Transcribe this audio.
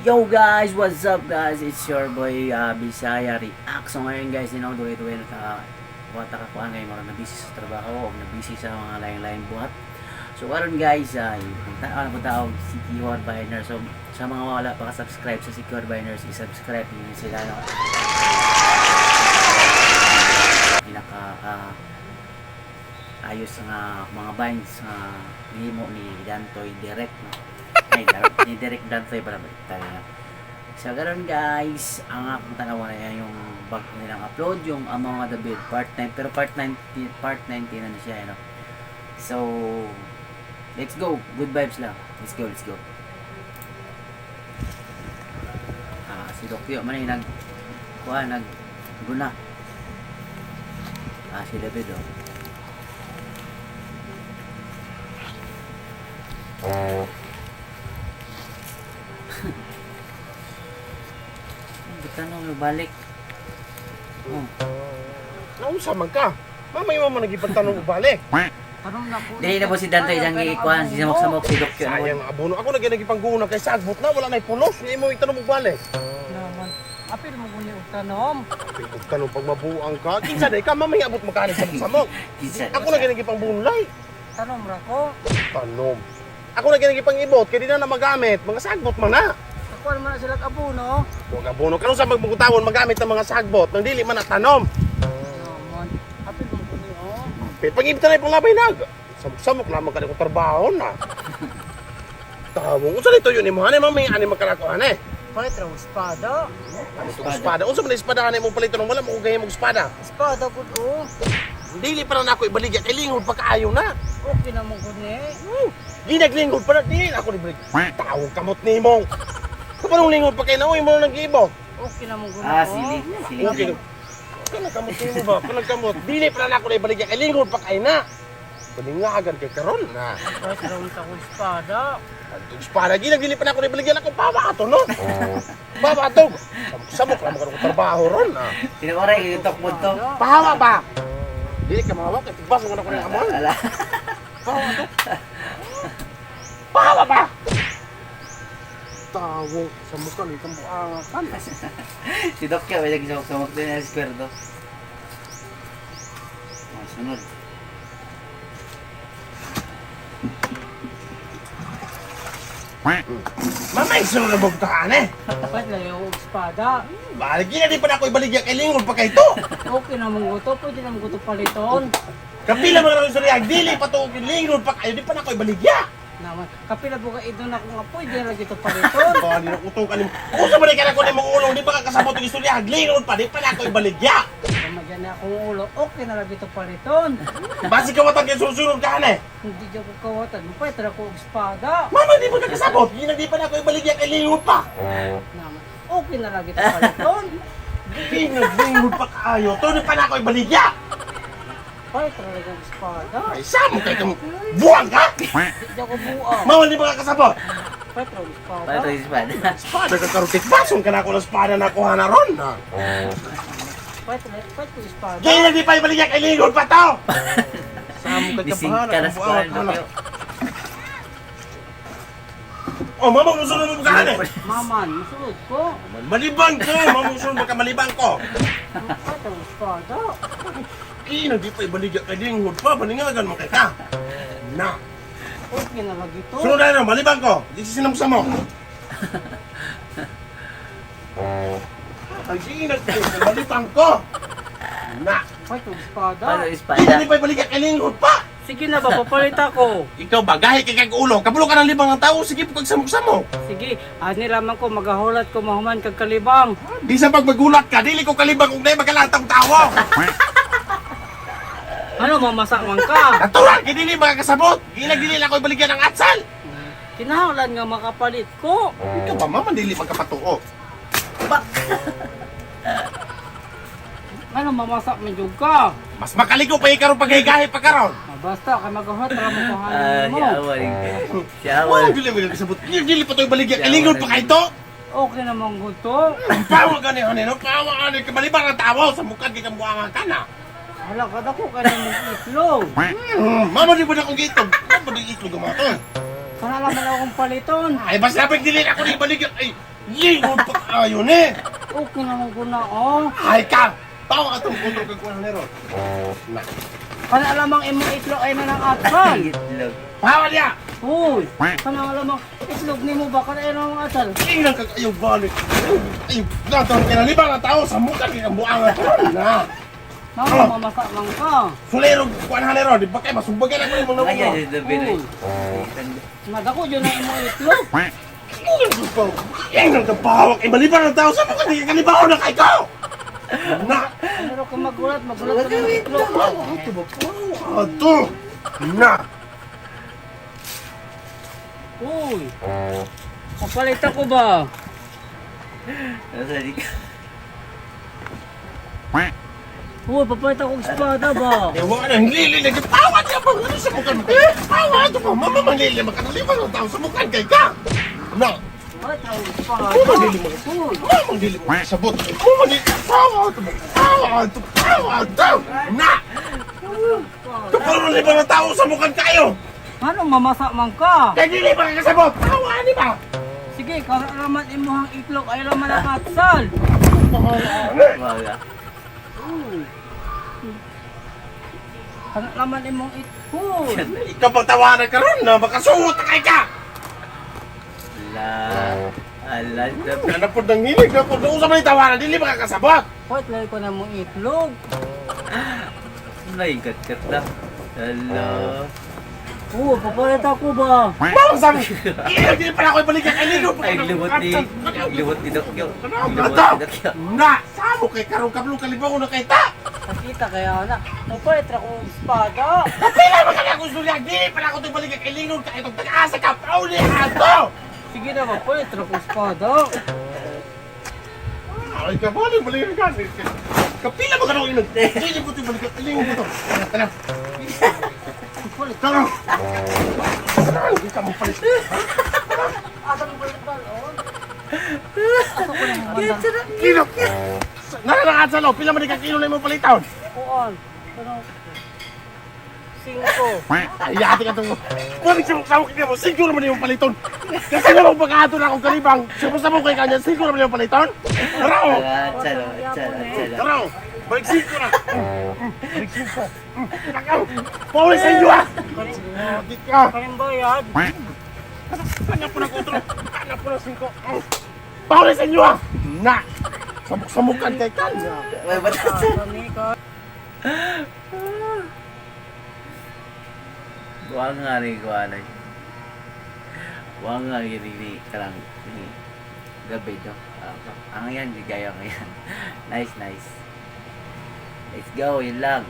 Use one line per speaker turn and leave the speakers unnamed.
Yo guys, what's up guys? It's your boy Bisaya React. So ngayon guys, duwi-duwi wata ka kuan ngayon, mga busy sa trabaho o busy sa mga lain-lain buhat. So karon guys, punta si Secure Biners. So sa mga wala pa ka-subscribe sa Secure Biners, i-subscribe niyo sila no. Pinaka ayos nga mga binds nga himo ni Dantoy direct no. Ni direct Dantoy para tayo. So ganoon guys, ang akong tanawan na yung bag nilang upload yung Among the Bed part 9, pero part 19 na siya no. So let's go, good vibes lang. Let's go. Si Dokyo man ay nagguna. Si David Tanong yung balik.
Nausa man ka. Mamay mo nagipantanong balik.
Tanong na po.
Dili na po si Dantoy isang ikuan, si samok-samok si Dokyo.
Sayang abono. Ako nagipangguno kay sagbot na wala nay pulos. Ni mo itanong balik.
Naman. Apil mo kunya og tanom.
Pag tanong pag mabuang ka, kinsa day ka mamay abot makanig sa samok. Ako nagipanggunlay.
Tanom ra ko.
Tanom. Ako nagipangibot kay di na magamit. Mga sagbot man na.
Ako naman sila abono.
Huwag abono. Karon sa magbugutawon magamit ng mga sagbot nang dili man natanom.
Naman. Apil mo kunya oh.
Pag-ibig na pang labay nag. Samok lamang ka ko trabaho na. Tawong. Unsa nito yun mo? Ano mamay ani magkalakuan eh?
Palit ra og espada.
Ano itong espada? Unsa man espada ni mo palito nang wala mo gayem og espada?
Espada gud oh.
Dili pa na ako ibaligya kay lingod pa kaayo na.
Okay na mo gud ni.
Di naglingod pa na dili na ako ni break. Tawong kamot nimo. Kapanong lingod pa kay na uy mo nang giibok.
Okay na mo gud.
Sili.
Okay. Kana kamot nimo ba? Kana kamot. Dili pa na ako na ibaligya kay lingod pa kay na. Palingagan kay karon na.
Palit ra og espada.
Ang espada di nagdili pa na ako na ibaligya ako pawa ato no. Baba ato. Samok lang ko trabaho ron na.
Tinawaray yung tokbod to.
Pahawa ba? Dili ka mahawa kay tigbas mo na ko ng amon.
Ala.
Pahawa to. Pahawa ba? Tawo sa mukha ni kambuangan.
Si Dokyo may nagsamok-samok din na square to. Sunod.
Mamay sunod na bugtaan eh.
Palit ra og espada.
Baligi na di pa na ako ibaligya kay lingod pa kay to.
Okay na mo guto, pwede na mo guto paliton.
Kapila mo na rin sa dili pa to lingod pa kayo di pa na ako ibaligya.
Naman. Kapila buka idon ako nga pwede ra gito paliton.
Baka di na utukan mo. Kung sa balik ka na ko ni mong ulong di pa ka kasabot ng istorya lingod pa di pa na ako ibaligya.
Madyan na akong ulo. Okay na ra gito paliton.
Basi ka watag yung susunod ka eh.
Hindi dyan ko kawatan. Palit ra ko og espada.
Mama di pa nakasabot. Di pa na ako ibaligya kay lingod pa.
Naman. Okay na ra gito paliton.
Lingod pa kaayo. To di pa na ako ibaligya.
Palit ra og espada.
Ay samo kay kang buwang ka.
Hindi ako buang.
Mama di pa ka kasabot.
Palit ra og espada.
Paano yung espada?
Espada ka karutik basong ka na ako ng espada na kuha na ron.
Palit ko espada.
Kaya di pa ibaligya kay lingod pa to. Samo kay
Bising
kabahan.
ka na square Dokyo.
Oh, mama mo sunod mo bukahan eh.
Maman, masulod ko.
Malibang ko! Mamusunod ka malibang ko!
Palit ra og espada.
Kina, di pa ibaligya kay lingod pa. Balingagan mo kay ka. Na!
Okay na ra gito.
Sunod na malibang ko! Di si sinamsa mo! Ay, kina, malibang ko! Na!
Palit og espada.
Paano yung
Kina,
espada?
di pa ibaligya kay lingod pa!
Sige na ba, papalit ako.
Ikaw ba, gahi kay kag ulo, kabulo ka ng libang ng tao, sige po kag samok-samok!
Sige, ani lamang ko magahulat ko mahuman kag kalibang.
Di sa pag magulat ka, dili ko kalibang kung di magalatang tao!
Ano mamasak man ka?
Natural, kay dili makakasabot! Ginag-dili lang ako ibaligyan ng atsal!
Kinahanglan nga makapalit ko.
Ikaw ba, mama, dili magkapatuo?
Ano mamasak man jud ka?
Mas makaligo pa ikaw paghigahi pa karon.
Basta kay magahulat ra mo ko
Si
mo.
Awal. Si
Wow,
Awal.
dili mo kasabot. Dili pa to ibaligya. Kalingod pa kay to.
Okay naman gusto.
Pawa gani ani no, pawa ani kamalibang ang tawo sa mukha kay kambuangan ka na.
Hala ka dako kay mo itlog.
Mama di ba na kong gitog? Mama di itlog mo to.
Kana naman akong paliton.
Ay, basta pagdilin ako ni baligyan. Ay, lingod pa ayun eh.
Okay naman ko na, oh.
Ay ka! Tawa ka itong kontrol kang kuha nero. Na.
Kana lamang imong itlog ay nanang atsal.
Itlog.
Pawa niya!
Uy, kana lamang itlog nimo ba kana ay nanang atsal.
Tingnan ka kayo balik. Ay, natawag ka na liba na tao sa mukha kaya buangan ko na.
Mama, mamasa lang ka.
Sulero, kuha na nero. Di ba kayo masumbagan ako yung mga
Ayan,
mga.
yung dabiri.
Nadako dyan na imong itlog.
Tingnan ka pahawak. Ay, maliban ng tao sa mukha. Di ka kalibaw na kayo ko. Na.
Pero kung magulat ka ng itlog.
Ato. Na.
Uy, kapalit ako ba?
Nasa di ka.
Uy, papalit akong espada ba?
Ewan na, hindi lilig. Tawa niya pa. Ano sa mukha mo? Tawa ito pa. Mama manlili. Magkakaliban ng tao sa mukha kay ka. Na.
Papalit akong espada.
Mamandili mo.
Uy,
Mamandili mo. Sabot. Mamandili. Tawa ito. Tawa ito. Tawa ito. Na. Ito pa naman liban ng tao sa mukha kayo.
ano mamasa man ka?
Kaya hindi ba kakasabot? Tawa ni ba?
Sige, kararaman imuhang itlog ay laman ang atsal.
Baga.
Uy. Kararaman imong itlog.
Ikaw pang tawanan ka ron na makasuot na kay ka.
La. Ala.
Ano po nang hilig na po. Usap na yung tawanan. Hindi ba kakasabot?
Hoy, lari ko na mong itlog.
My God, kata. Hello.
Oo, papalit ako ba?
Mama sabi. Hindi pala ako ibalik kay Ligo.
Ay, liwot ni Dokyo. Liwot ni
Nata.
Dokyo.
Na. Sabo kay karong kablong kalibaw ko na kay ta.
Nakita kaya na. Papalit akong espada.
Kapila ba kaya kung sulyag? Hindi pala ako ibalik kay Ligo. Kaya itong taga-asa ka. Pauli ato.
Sige na, papalit akong espada.
Ay, kabalik. Balik ka. Kapila ba ka nung inag? Hindi ko ibalik kay Ligo ko to. Tara.
Papalit.
Tara. Hindi ka mo palit.
Asa mo palit ba? Asa ko lang naman.
Kilo. Nalalakat sa loob. Pila man ka kilo na mo palitan.
Kuan. Pero 5.
Ay, ate ka itong... Balik sa mukha mo, siguro naman yung paliton. Kasi naman pagkato na akong kalibang, sa mukha kanya, siguro naman yung paliton. Tara o!
Chalo, chalo, chalo.
Tara o! Balik siguro na! Balik siguro. Nakaw! Paulit sa inyo ah! Di ka!
Kayang bayad.
Kanya po na kontrol! Kanya po na 5! Paulit sa inyo ah! Na! Samuk-samukan kay kanya!
May batas.
Kami ka.
Wang nga rin ko ano. Wang nga rin karang ni gabi do. Ang yan, gaya ko yan. Nice, nice. Let's go, yun lang.